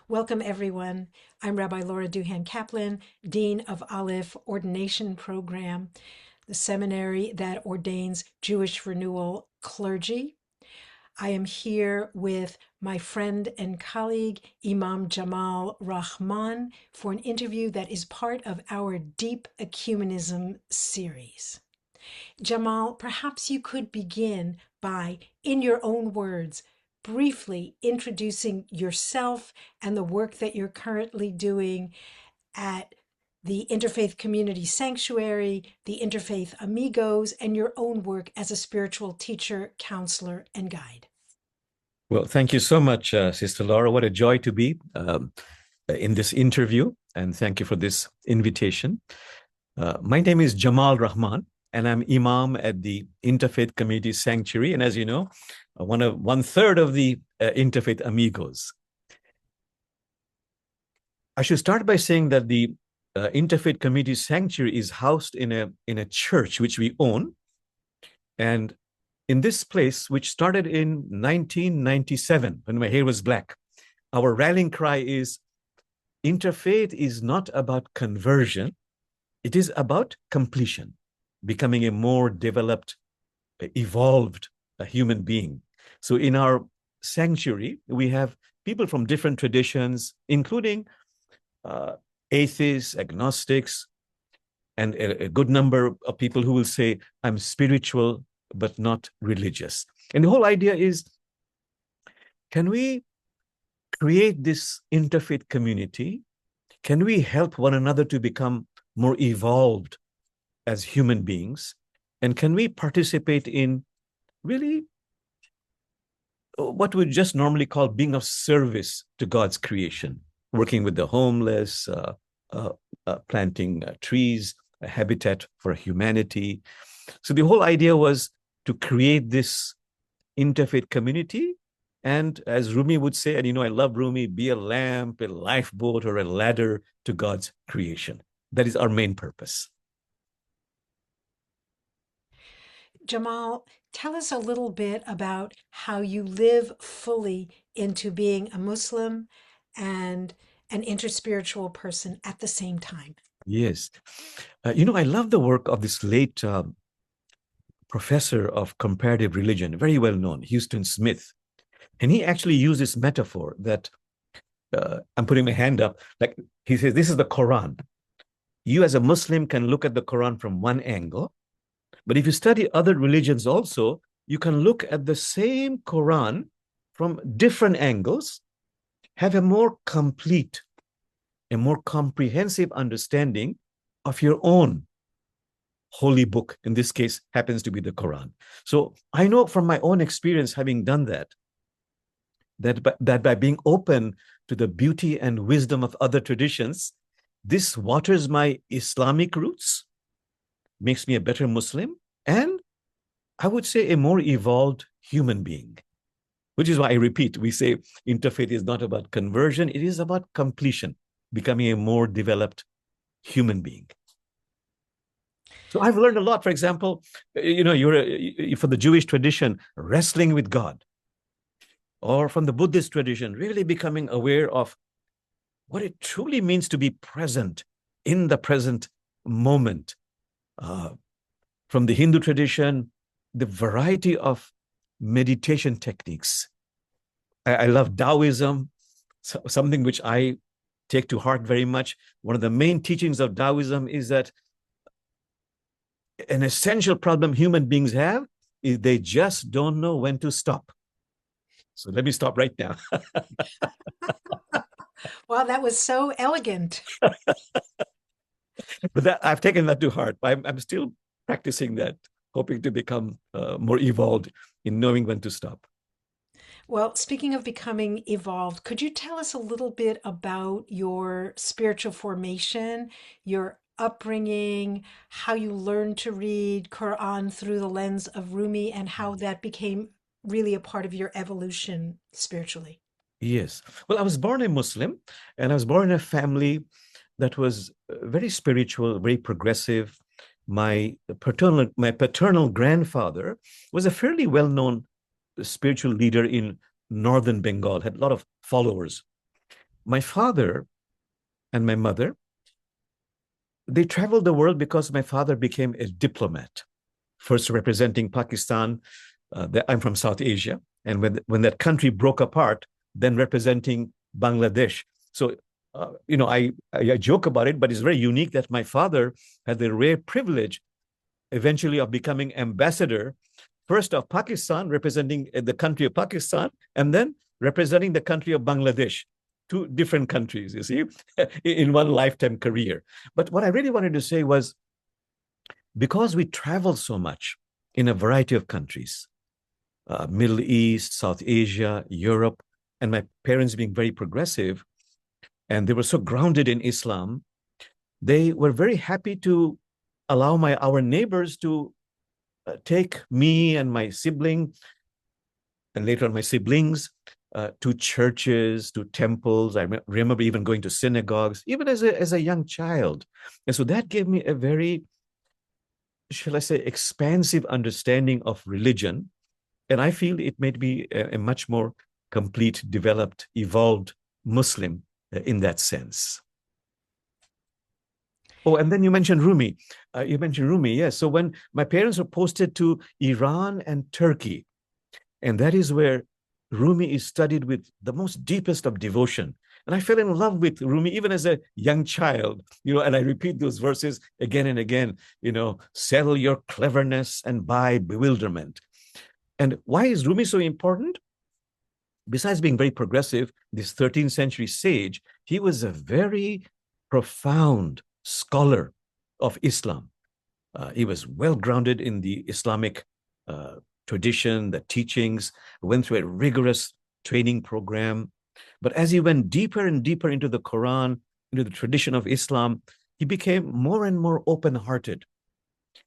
Welcome, everyone. I'm Rabbi Duhan-Kaplan, Dean of ALEPH Ordination Program, the seminary that ordains Jewish Renewal clergy. I am here with my friend and colleague, Imam Jamal Rahman, for an interview that is part of our Deep Ecumenism series. Jamal, perhaps you could begin by, in your own words, briefly introducing yourself and the work that you're currently doing at the Interfaith Community Sanctuary, the Interfaith Amigos, and your own work as a spiritual teacher, counselor, and guide. Well, thank you so much, Sister Laura. What a joy to be in this interview, and thank you for this invitation. My name is Jamal Rahman, and I'm Imam at the Interfaith Community Sanctuary, and as you know, one third of the Interfaith Amigos. I should start by saying that the Interfaith Community Sanctuary is housed in a church which we own, and in this place, which started in 1997 when my hair was black, our rallying cry is, Interfaith is not about conversion, it is about completion, becoming a more developed, evolved human being. So in our sanctuary, we have people from different traditions, including atheists, agnostics, and a good number of people who will say, I'm spiritual, but not religious. And the whole idea is, can we create this interfaith community? Can we help one another to become more evolved as human beings? And can we participate in really what we just normally call being of service to God's creation, working with the homeless, planting trees, a habitat for humanity. So the whole idea was to create this interfaith community. And as Rumi would say, and I love Rumi, be a lamp, a lifeboat, or a ladder to God's creation. That is our main purpose. Jamal, tell us a little bit about how you live fully into being a Muslim and an interspiritual person at the same time. Yes. I love the work of this late professor of comparative religion, very well known, Houston Smith. And he actually used this metaphor that I'm putting my hand up. Like he says, this is the Quran. You as a Muslim can look at the Quran from one angle, but if you study other religions also, you can look at the same Quran from different angles, have a more complete, a more comprehensive understanding of your own holy book. In this case, happens to be the Quran. So I know from my own experience, having done that by being open to the beauty and wisdom of other traditions, this waters my Islamic roots, makes me a better Muslim, and I would say a more evolved human being. Which is why I repeat, we say interfaith is not about conversion, it is about completion, becoming a more developed human being. So I've learned a lot. For example, you're for the Jewish tradition, wrestling with God. Or from the Buddhist tradition, really becoming aware of what it truly means to be present in the present moment. From the Hindu tradition, the variety of meditation techniques. I love Taoism, something which I take to heart very much. One of the main teachings of Taoism is that an essential problem human beings have is they just don't know when to stop. So let me stop right now. Wow, that was so elegant. But I've taken that to heart. I'm still practicing that, hoping to become more evolved in knowing when to stop. Well, speaking of becoming evolved, could you tell us a little bit about your spiritual formation, your upbringing, how you learned to read Quran through the lens of Rumi, and how that became really a part of your evolution spiritually? Yes. Well, I was born a Muslim, and I was born in a family that was very spiritual, very progressive. My paternal grandfather was a fairly well-known spiritual leader in northern Bengal, had a lot of followers. my father and my mother, they traveled the world because my father became a diplomat, first representing Pakistan. I'm from South Asia. And when that country broke apart, then representing Bangladesh. So, I joke about it, but it's very unique that my father had the rare privilege eventually of becoming ambassador, first of Pakistan, representing the country of Pakistan, and then representing the country of Bangladesh. Two different countries, you see, in one lifetime career. But what I really wanted to say was, because we travel so much in a variety of countries, Middle East, South Asia, Europe, and my parents being very progressive, and they were so grounded in Islam, they were very happy to allow our neighbors to take me and my sibling, and later on my siblings, to churches, to temples. I remember even going to synagogues, even as a young child. And so that gave me a very, shall I say, expansive understanding of religion. And I feel it made me a much more complete, developed, evolved Muslim in that sense. Oh, and then you mentioned Rumi. Yes. So when my parents were posted to Iran and Turkey, and that is where Rumi is studied with the most deepest of devotion. And I fell in love with Rumi even as a young child, and I repeat those verses again and again, sell your cleverness and buy bewilderment. And why is Rumi so important? Besides being very progressive, this 13th century sage, he was a very profound scholar of Islam. He was well grounded in the Islamic tradition, the teachings, went through a rigorous training program. But as he went deeper and deeper into the Quran, into the tradition of Islam, he became more and more open-hearted.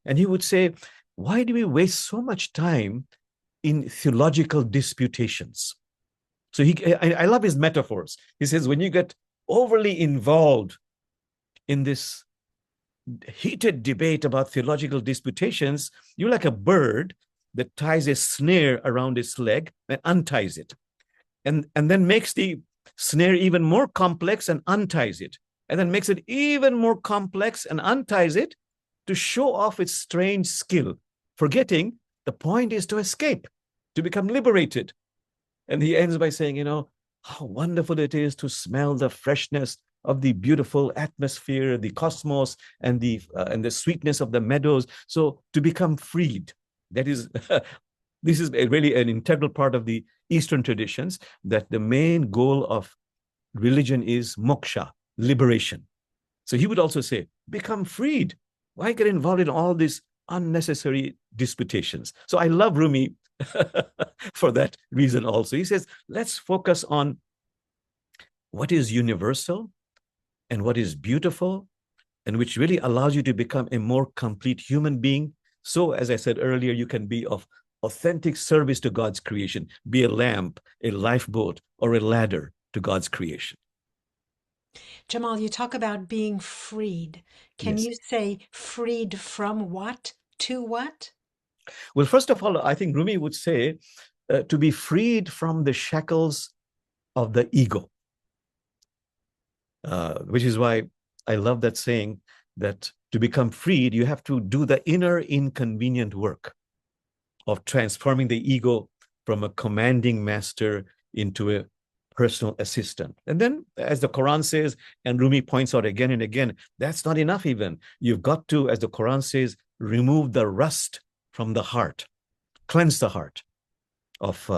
And he would say, why do we waste so much time in theological disputations? So I love his metaphors. He says, when you get overly involved in this heated debate about theological disputations, you're like a bird that ties a snare around its leg and unties it, and then makes the snare even more complex and unties it, and then makes it even more complex and unties it to show off its strange skill, forgetting the point is to escape, to become liberated. And he ends by saying, how wonderful it is to smell the freshness of the beautiful atmosphere, the cosmos, and the sweetness of the meadows. So to become freed. That is, this is really an integral part of the Eastern traditions, that the main goal of religion is moksha, liberation. So he would also say, become freed. Why get involved in all these unnecessary disputations? So I love Rumi for that reason also. He says, let's focus on what is universal and what is beautiful, and which really allows you to become a more complete human being. So, as I said earlier, you can be of authentic service to God's creation, be a lamp, a lifeboat, or a ladder to God's creation. Jamal, you talk about being freed. Can Yes. you say freed from what to what? Well, first of all, I think Rumi would say to be freed from the shackles of the ego, which is why I love that saying that to become freed, you have to do the inner inconvenient work of transforming the ego from a commanding master into a personal assistant. And then, as the Quran says, and Rumi points out again and again, that's not enough even. You've got to, as the Quran says, remove the rust from the heart, cleanse the heart of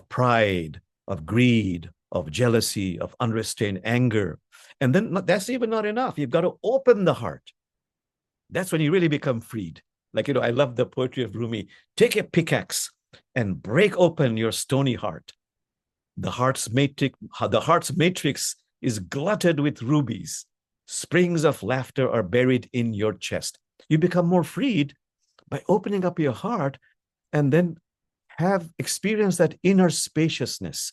pride, of greed, of jealousy, of unrestrained anger. And then that's even not enough. You've got to open the heart. That's when you really become freed. Like, I love the poetry of Rumi. Take a pickaxe and break open your stony heart. The heart's matrix is glutted with rubies. Springs of laughter are buried in your chest. You become more freed by opening up your heart, and then have experienced that inner spaciousness,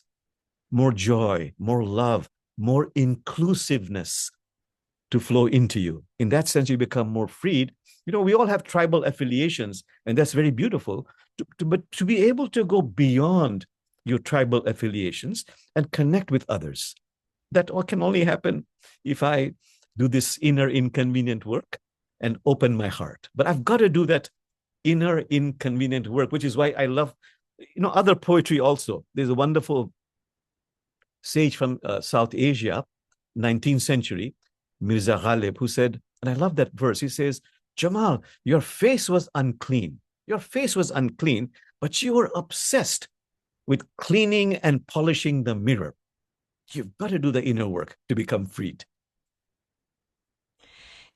more joy, more love, more inclusiveness to flow into you. In that sense, you become more freed. We all have tribal affiliations, and that's very beautiful. But to be able to go beyond your tribal affiliations and connect with others, that can only happen if I do this inner inconvenient work and open my heart. But I've got to do that inner inconvenient work, which is why I love, other poetry also. There's a wonderful sage from South Asia, 19th century, Mirza Ghalib, who said, and I love that verse, he says, Jamal, your face was unclean. Your face was unclean, but you were obsessed with cleaning and polishing the mirror. You've got to do the inner work to become freed.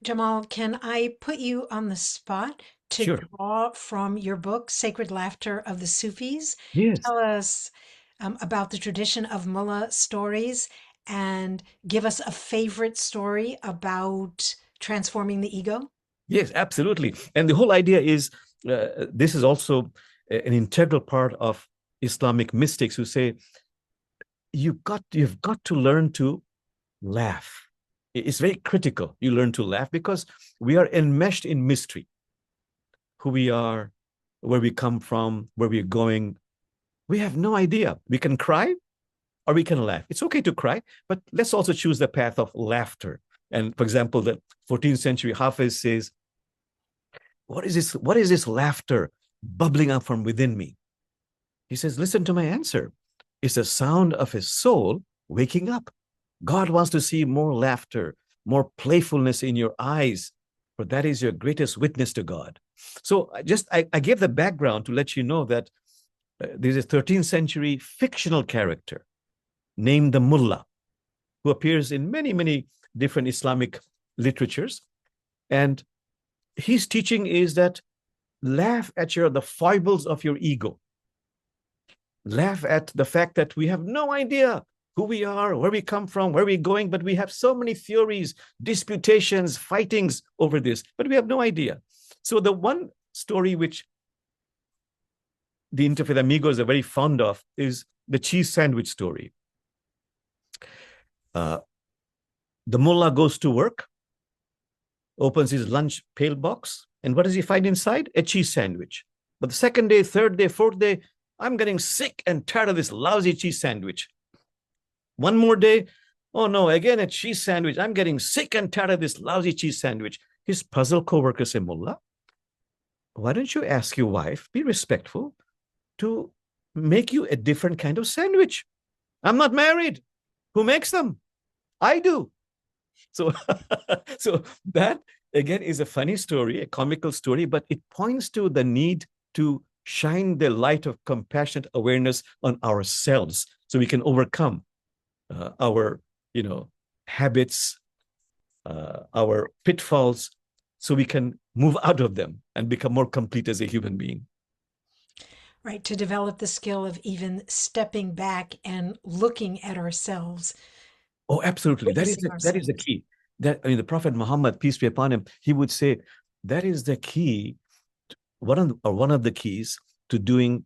Jamal, can I put you on the spot to Sure. draw from your book, Sacred Laughter of the Sufis? Yes. Tell us about the tradition of mullah stories and give us a favorite story about transforming the ego. Yes, absolutely. And the whole idea is this is also an integral part of Islamic mystics who say you've got to learn to laugh. It's very critical. You learn to laugh because we are enmeshed in mystery. Who we are, where we come from, where we're going. We have no idea. We can cry or we can laugh. It's okay to cry, but let's also choose the path of laughter. And for example, the 14th century Hafiz says, what is this? What is this laughter bubbling up from within me? He says, listen to my answer. It's the sound of his soul waking up. God wants to see more laughter, more playfulness in your eyes, for that is your greatest witness to God. So I gave the background to let you know that there's a 13th century fictional character named the Mullah, who appears in many, many different Islamic literatures. And his teaching is that laugh at the foibles of your ego. Laugh at the fact that we have no idea who we are, where we come from, where we're going, but we have so many theories, disputations, fightings over this, but we have no idea. So the one story which the Interfaith Amigos are very fond of is the cheese sandwich story. The mullah goes to work, opens his lunch pail box, and what does he find inside? A cheese sandwich. But the second day, third day, fourth day, I'm getting sick and tired of this lousy cheese sandwich. One more day, oh no, again a cheese sandwich. I'm getting sick and tired of this lousy cheese sandwich. His puzzled co-worker said, Mullah, why don't you ask your wife, be respectful, to make you a different kind of sandwich? I'm not married. Who makes them? I do. So, so that again is a funny story, a comical story, but it points to the need to shine the light of compassionate awareness on ourselves so we can overcome our, habits, our pitfalls, so we can move out of them and become more complete as a human being. Right, to develop the skill of even stepping back and looking at ourselves. Oh, absolutely. That is the key. The Prophet Muhammad, peace be upon him, he would say that is the key, one of the keys to doing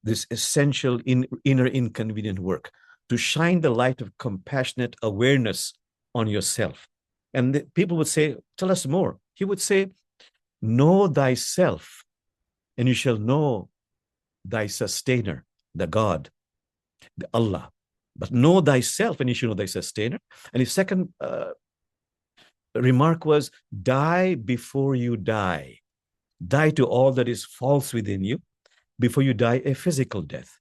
this essential inner inconvenient work, to shine the light of compassionate awareness on yourself. And people would say, tell us more. He would say, know thyself, and you shall know thy sustainer, the God, the Allah. But know thyself, and you shall know thy sustainer. And his second remark was, die before you die. Die to all that is false within you before you die a physical death.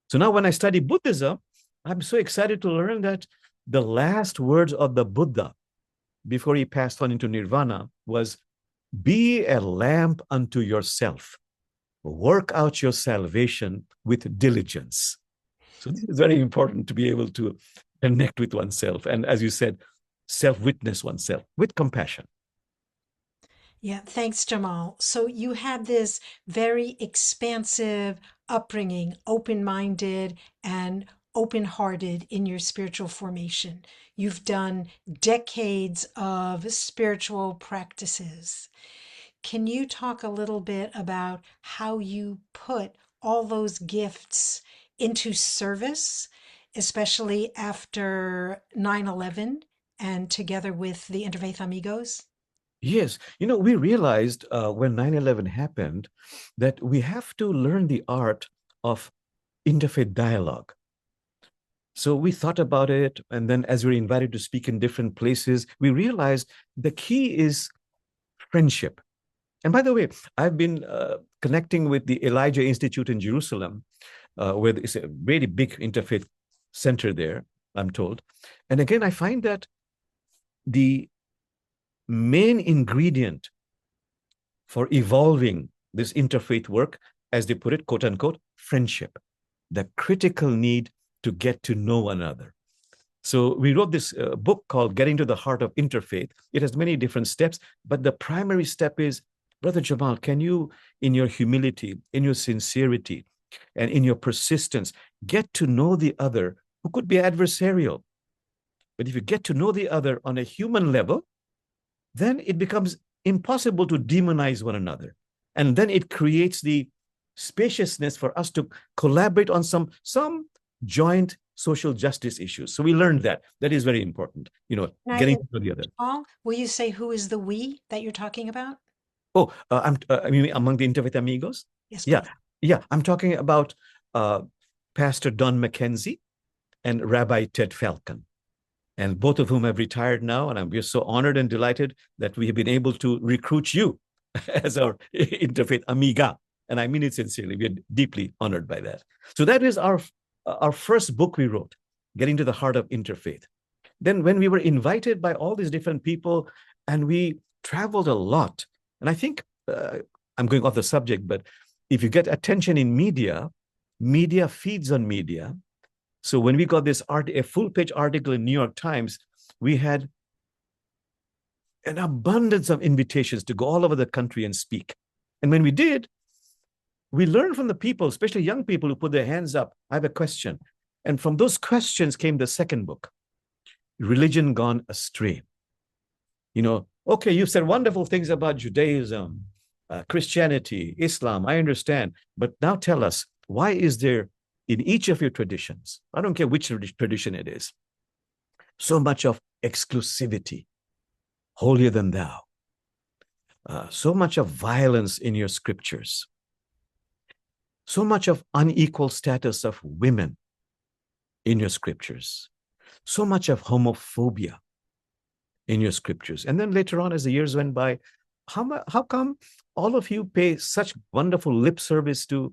So now when I study Buddhism, I'm so excited to learn that the last words of the Buddha before he passed on into nirvana was, be a lamp unto yourself. Work out your salvation with diligence. So this is very important, to be able to connect with oneself. And as you said, self-witness oneself with compassion. Yeah, thanks, Jamal. So you had this very expansive upbringing, open-minded and open-hearted in your spiritual formation. You've done decades of spiritual practices. Can you talk a little bit about how you put all those gifts into service, especially after 9/11 and together with the Interfaith Amigos? Yes, we realized when 9/11 happened that we have to learn the art of interfaith dialogue. So we thought about it. And then as we were invited to speak in different places, we realized the key is friendship. And by the way, I've been connecting with the Elijah Institute in Jerusalem, where it's a really big interfaith center there, I'm told. And again, I find that the main ingredient for evolving this interfaith work, as they put it, quote unquote, friendship, the critical need to get to know one another. So we wrote this book called Getting to the Heart of Interfaith. It has many different steps, but the primary step is, Brother Jamal, can you, in your humility, in your sincerity, and in your persistence, get to know the other who could be adversarial? But if you get to know the other on a human level, then it becomes impossible to demonize one another. And then it creates the spaciousness for us to collaborate on some joint social justice issues. So we learned that. That is very important, getting to know the other. Paul, will you say who is the we that you're talking about? Oh, I mean, among the Interfaith Amigos? Yes, Yeah, please. yeah. I'm talking about Pastor Don McKenzie and Rabbi Ted Falcon, and both of whom have retired now. And we're so honored and delighted that we have been able to recruit you as our Interfaith Amiga. And I mean it sincerely. We're deeply honored by that. So that is our first book we wrote, Getting to the Heart of Interfaith. Then when we were invited by all these different people and we traveled a lot, and I think I'm going off the subject, but if you get attention in media, media feeds on media. So when we got this a full-page article in New York Times, we had an abundance of invitations to go all over the country and speak. And when we did, we learned from the people, especially young people who put their hands up, I have a question. And from those questions came the second book, Religion Gone Astray. Okay, you've said wonderful things about Judaism, Christianity, Islam, I understand. But now tell us, why is there in each of your traditions, I don't care which tradition it is, so much of exclusivity, holier than thou, so much of violence in your scriptures, so much of unequal status of women in your scriptures, so much of homophobia in your scriptures. And then later on, as the years went by, how come all of you pay such wonderful lip service to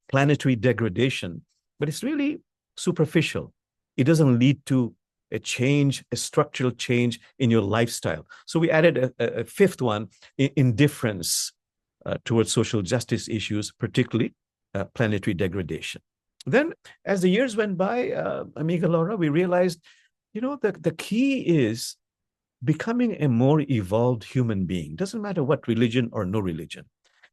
planetary degradation, but it's really superficial? It doesn't lead to a change, a structural change in your lifestyle. So we added a fifth one, indifference towards social justice issues, particularly planetary degradation. Then, as the years went by, Amiga Laura, we realized, the key is becoming a more evolved human being. Doesn't matter what religion or no religion.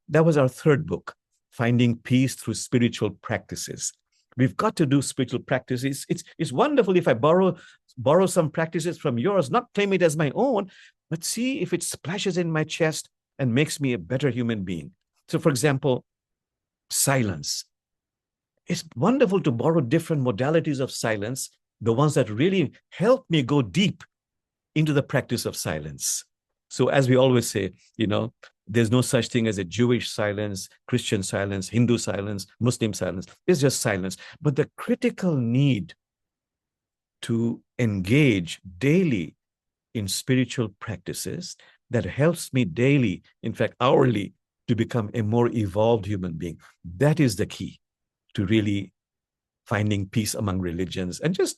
That was our third book, Finding Peace Through Spiritual Practices. We've got to do spiritual practices. It's wonderful if I borrow some practices from yours, not claim it as my own, but see if it splashes in my chest and makes me a better human being. So, for example, silence. It's wonderful to borrow different modalities of silence, the ones that really help me go deep into the practice of silence. So as we always say, there's no such thing as a Jewish silence, Christian silence, Hindu silence, Muslim silence. It's just silence. But the critical need to engage daily in spiritual practices that helps me daily, in fact, hourly, to become a more evolved human being. That is the key to really finding peace among religions and just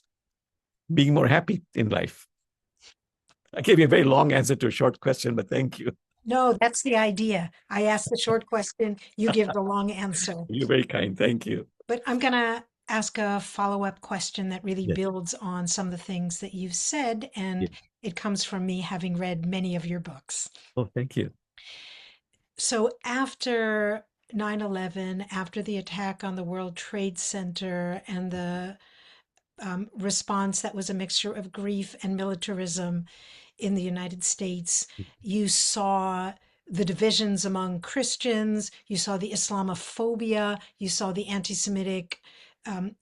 being more happy in life. I gave you a very long answer to a short question, but thank you. No, that's the idea. I ask the short question, you give the long answer. You're very kind. Thank you. But I'm going to ask a follow-up question that really Yes. builds on some of the things that you've said, and Yes. it comes from me having read many of your books. Oh, thank you. So after 9/11, after the attack on the World Trade Center and the response that was a mixture of grief and militarism in the United States, you saw the divisions among Christians, you saw the Islamophobia, you saw the anti Semitic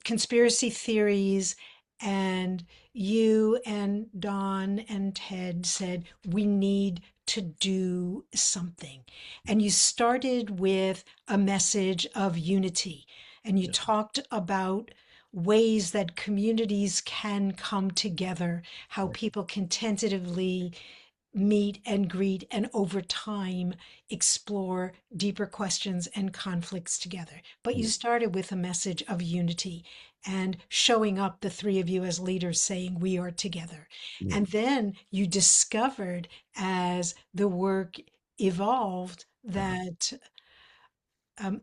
conspiracy theories, and you and Don and Ted said, we need to do something. And you started with a message of unity, and you talked about ways that communities can come together, how Right. people can tentatively meet and greet and over time explore deeper questions and conflicts together. But you Yes. started with a message of unity and showing up, the three of you as leaders, saying we are together. Yes. And then you discovered as the work evolved Uh-huh. that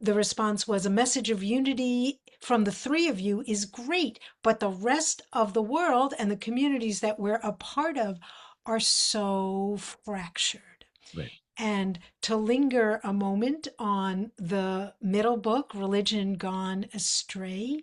the response was a message of unity from the three of you is great, but the rest of the world and the communities that we're a part of are so fractured. Right. And to linger a moment on the middle book, Religion Gone Astray,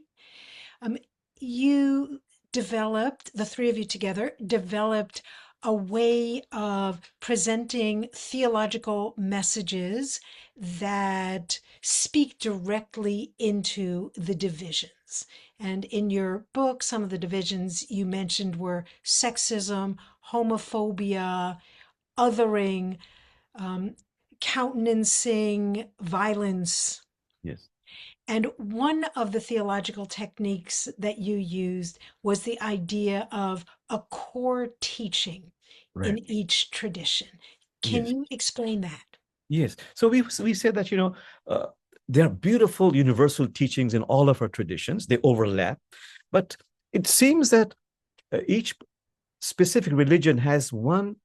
um, you developed, the three of you together, developed a way of presenting theological messages that speak directly into the divisions. And in your book, some of the divisions you mentioned were sexism, homophobia, othering, um, countenancing violence. Yes. And one of the theological techniques that you used was the idea of a core teaching Right. in each tradition. Can Yes. you explain that? Yes. So we said that, uh, there are beautiful universal teachings in all of our traditions. They overlap, but it seems that each specific religion has one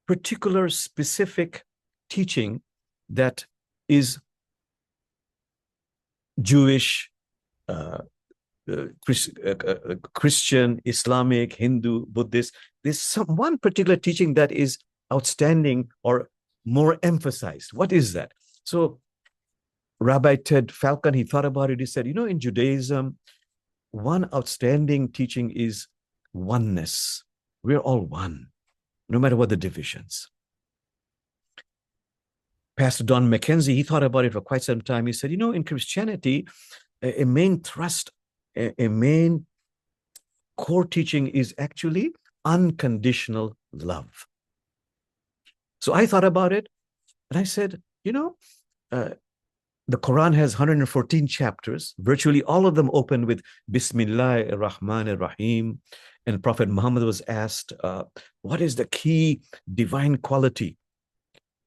particular specific teaching that is Jewish, uh, Christian, Islamic, Hindu, Buddhist. There's one particular teaching that is outstanding or more emphasized. What is that? So Rabbi Ted Falcon, he thought about it. He said, in Judaism, one outstanding teaching is oneness. We're all one, no matter what the divisions. Pastor Don McKenzie, he thought about it for quite some time. He said, in Christianity, a main thrust, a main core teaching is actually unconditional love. So I thought about it and I said, the Quran has 114 chapters. Virtually all of them open with Bismillah ar-Rahman ar-Rahim. And Prophet Muhammad was asked, what is the key divine quality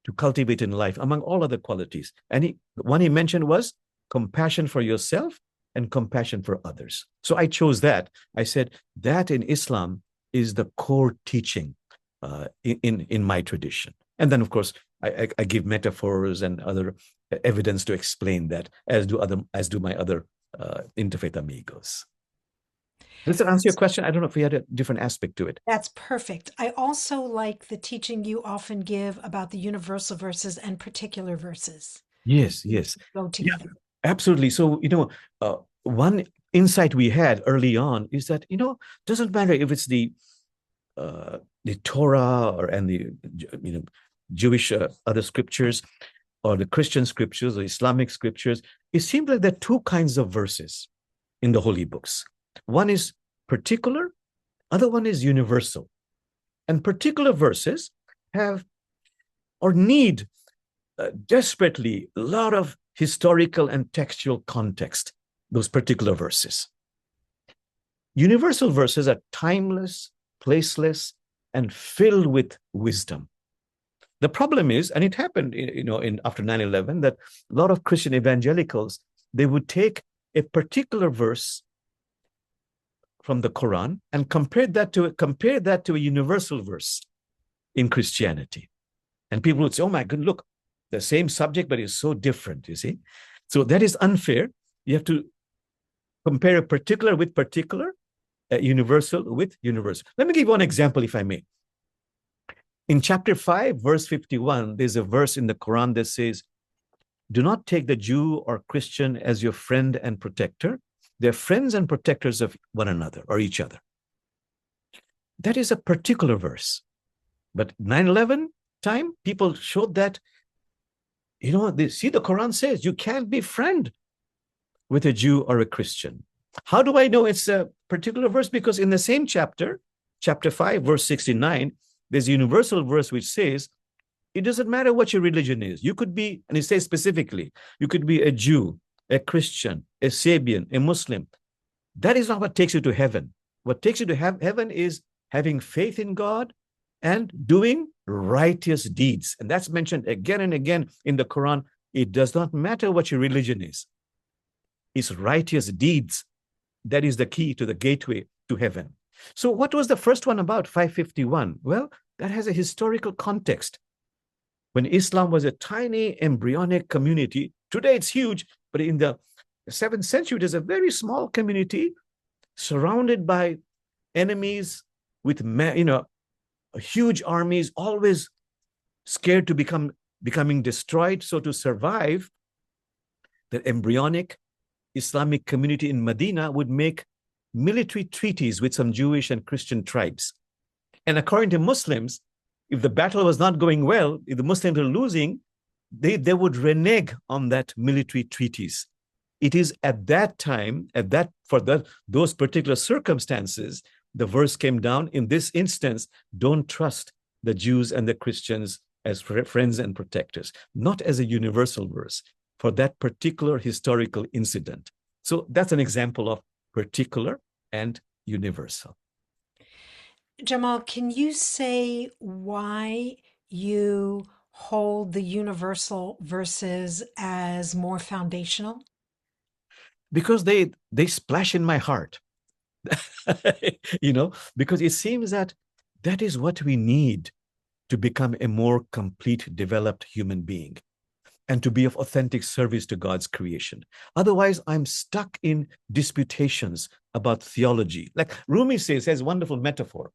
to cultivate in life among all other qualities? And one he mentioned was compassion for yourself and compassion for others. So I chose that. I said that in Islam is the core teaching in my tradition. And then, of course, I give metaphors and other evidence to explain that, as do my other interfaith amigos. Does that answer your question? I don't know if we had a different aspect to it. That's perfect. I also like the teaching you often give about the universal verses and particular verses. Yes, yes. Go Yeah, together. absolutely. So, one insight we had early on is that, doesn't matter if it's the Torah and the Jewish other scriptures, or the Christian scriptures or Islamic scriptures. It seems like there are two kinds of verses in the holy books. One is particular, other one is universal. And particular verses have or need desperately a lot of historical and textual context, those particular verses. Universal verses are timeless, placeless, and filled with wisdom. The problem is, and it happened, after 9/11, that a lot of Christian evangelicals, they would take a particular verse from the Quran and compare that to a universal verse in Christianity. And people would say, oh my God, look, the same subject, but it's so different, you see? So that is unfair. You have to compare a particular with particular, universal with universal. Let me give you one example, if I may. In chapter 5, verse 51, there's a verse in the Quran that says, do not take the Jew or Christian as your friend and protector. They're friends and protectors of one another or each other. That is a particular verse. But 9/11 time, people showed that, they see the Quran says you can't be friend with a Jew or a Christian. How do I know it's a particular verse? Because in the same chapter 5, verse 69, there's a universal verse which says, it doesn't matter what your religion is. You could be, and it says specifically, you could be a Jew, a Christian, a Sabian, a Muslim. That is not what takes you to heaven. What takes you to heaven is having faith in God and doing righteous deeds. And that's mentioned again and again in the Quran. It does not matter what your religion is. It's righteous deeds. That is the key to the gateway to heaven. So what was the first one about, 551? Well, that has a historical context. When Islam was a tiny embryonic community, today it's huge, but in the 7th century, it is a very small community surrounded by enemies with, huge armies, always scared to becoming destroyed. So to survive, the embryonic Islamic community in Medina would make military treaties with some Jewish and Christian tribes. And according to Muslims, if the battle was not going well, if the Muslims were losing, they would renege on that military treaties. It is at that time, those particular circumstances, the verse came down. In this instance, don't trust the Jews and the Christians as friends and protectors, not as a universal verse, for that particular historical incident. So that's an example of particular and universal. Jamal, can you say why you hold the universal verses as more foundational? Because they splash in my heart. Because it seems that is what we need to become a more complete, developed human being and to be of authentic service to God's creation. Otherwise, I'm stuck in disputations about theology. Like Rumi has a wonderful metaphor.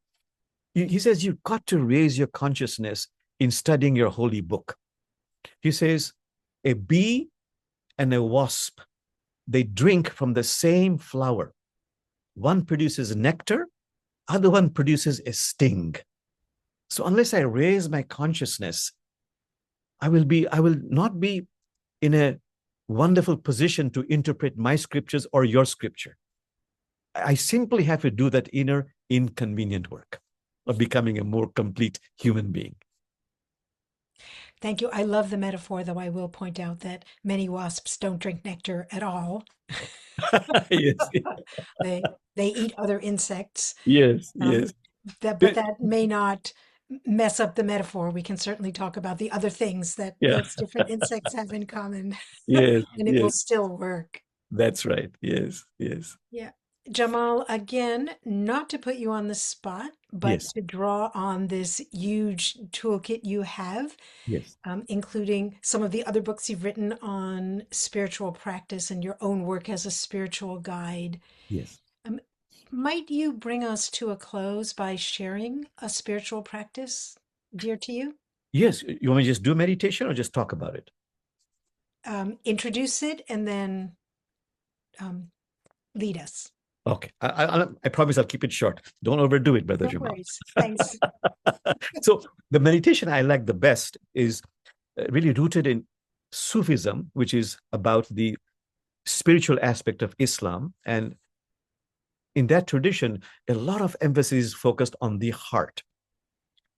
He says, you've got to raise your consciousness in studying your holy book. He says, a bee and a wasp, they drink from the same flower. One produces nectar, other one produces a sting. So unless I raise my consciousness, I will not be in a wonderful position to interpret my scriptures or your scripture. I simply have to do that inner inconvenient work of becoming a more complete human being. Thank you. I love the metaphor, though I will point out that many wasps don't drink nectar at all. Yes. They eat other insects. Yes, yes. But that may not mess up the metaphor. We can certainly talk about the other things that those different insects have in common. Yes, and it will still work. That's right. Yes, yes. Yeah. Jamal, again, not to put you on the spot, but to draw on this huge toolkit you have, including some of the other books you've written on spiritual practice and your own work as a spiritual guide. Yes. Might you bring us to a close by sharing a spiritual practice dear to you? Yes. You want me to just do meditation or just talk about it? Introduce it and then lead us. Okay. I promise I'll keep it short. Don't overdo it, Brother Jamal. Worries. Thanks. So the meditation I like the best is really rooted in Sufism, which is about the spiritual aspect of Islam. And in that tradition, a lot of emphasis is focused on the heart.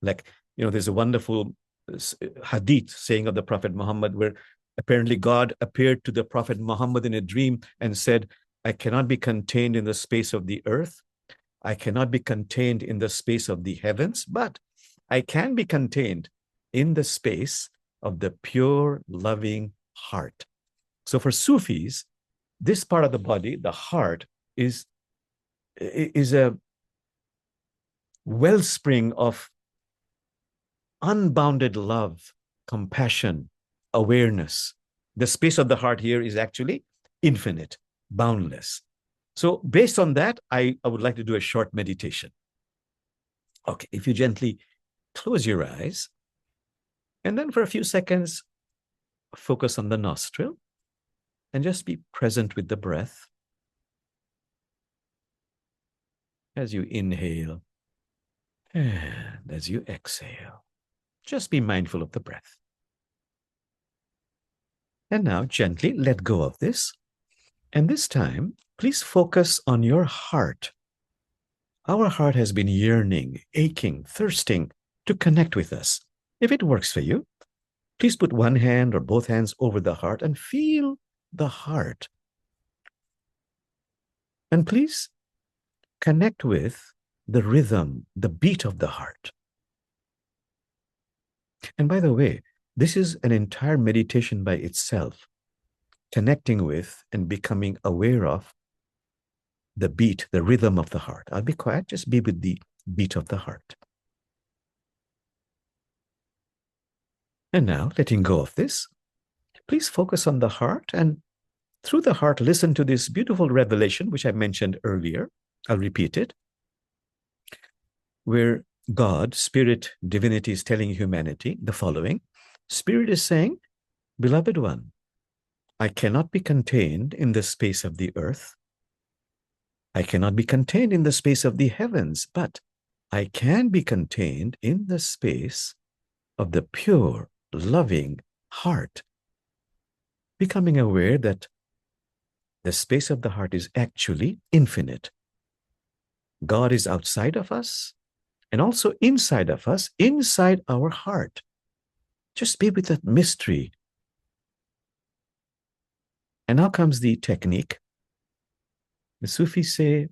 Like, there's a wonderful hadith saying of the Prophet Muhammad where apparently God appeared to the Prophet Muhammad in a dream and said, I cannot be contained in the space of the earth. I cannot be contained in the space of the heavens, but I can be contained in the space of the pure, loving heart. So for Sufis, this part of the body, the heart, is a wellspring of unbounded love, compassion, awareness. The space of the heart here is actually infinite, boundless. So based on that, I would like to do a short meditation. Okay, if you gently close your eyes, and then for a few seconds, focus on the nostril, and just be present with the breath. As you inhale, and as you exhale, just be mindful of the breath. And now gently let go of this. And this time, please focus on your heart. Our heart has been yearning, aching, thirsting to connect with us. If it works for you, please put one hand or both hands over the heart and feel the heart. And please connect with the rhythm, the beat of the heart. And by the way, this is an entire meditation by itself, connecting with and becoming aware of the beat, the rhythm of the heart. I'll be quiet, just be with the beat of the heart. And now, letting go of this, please focus on the heart, and through the heart, listen to this beautiful revelation, which I mentioned earlier. I'll repeat it, where God, Spirit, Divinity is telling humanity the following. Spirit is saying, beloved one, I cannot be contained in the space of the earth. I cannot be contained in the space of the heavens, but I can be contained in the space of the pure, loving heart. Becoming aware that the space of the heart is actually infinite. God is outside of us and also inside of us, inside our heart. Just be with that mystery. And now comes the technique. The Sufis say,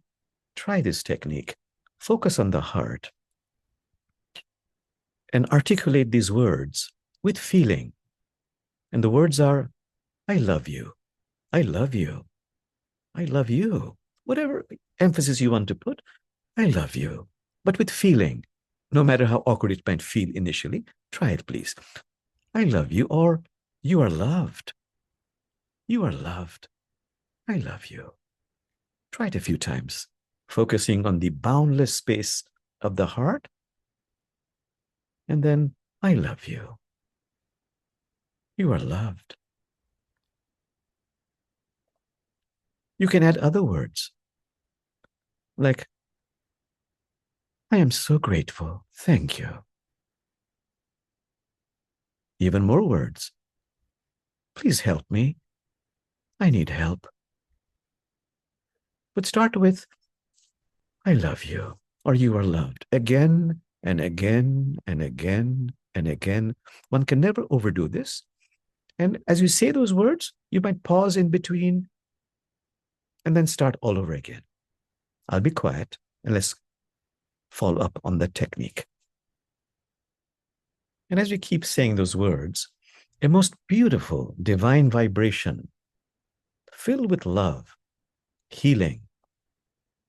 try this technique. Focus on the heart and articulate these words with feeling. And the words are, I love you. I love you. I love you. Whatever emphasis you want to put, I love you. But with feeling, no matter how awkward it might feel initially, try it, please. I love you, or you are loved. You are loved. I love you. Try it a few times, focusing on the boundless space of the heart. And then, I love you. You are loved. You can add other words, like, I am so grateful. Thank you. Even more words. Please help me. I need help. But start with, I love you, or you are loved, again and again and again and again. One can never overdo this. And as you say those words, you might pause in between and then start all over again. I'll be quiet and let's follow up on the technique. And as we keep saying those words, a most beautiful divine vibration filled with love, healing,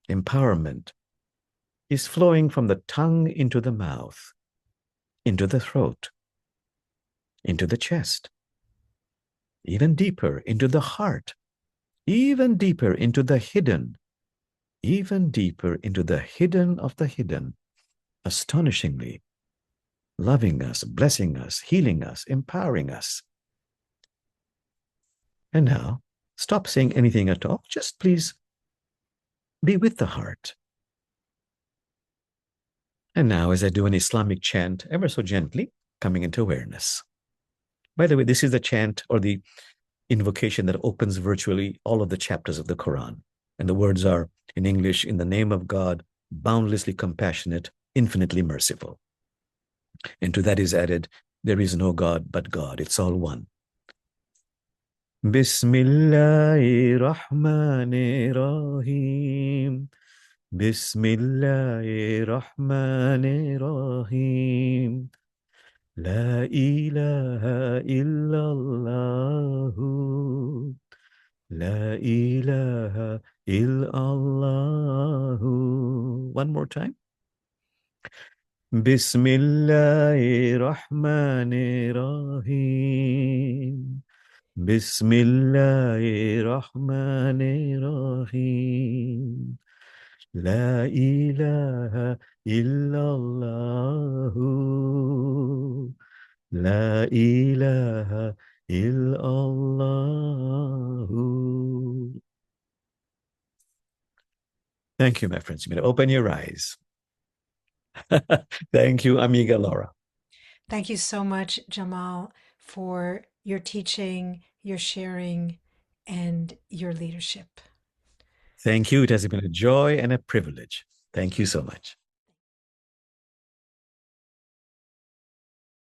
empowerment is flowing from the tongue into the mouth, into the throat, into the chest, even deeper into the heart, even deeper into the hidden, even deeper into the hidden of the hidden, astonishingly loving us, blessing us, healing us, empowering us. And now, stop saying anything at all. Just please be with the heart. And now, as I do an Islamic chant, ever so gently, coming into awareness. By the way, this is the chant or the invocation that opens virtually all of the chapters of the Quran. And the words are, in English, in the name of God, boundlessly compassionate, infinitely merciful. And to that is added, there is no God but God. It's all one. Bismillahirrahmanirrahim. Bismillahirrahmanirrahim. La ilaha illallahu. La ilaha illallahu. One more time. Bismillahirrahmanirrahim. Bismillahirrahmanirrahim. La ilaha illallahu. La ilaha illallahu. Thank you, my friends. You may open your eyes. Thank you, Amiga Laura. Thank you so much, Jamal, for your teaching, your sharing, and your leadership. Thank you. It has been a joy and a privilege. Thank you so much.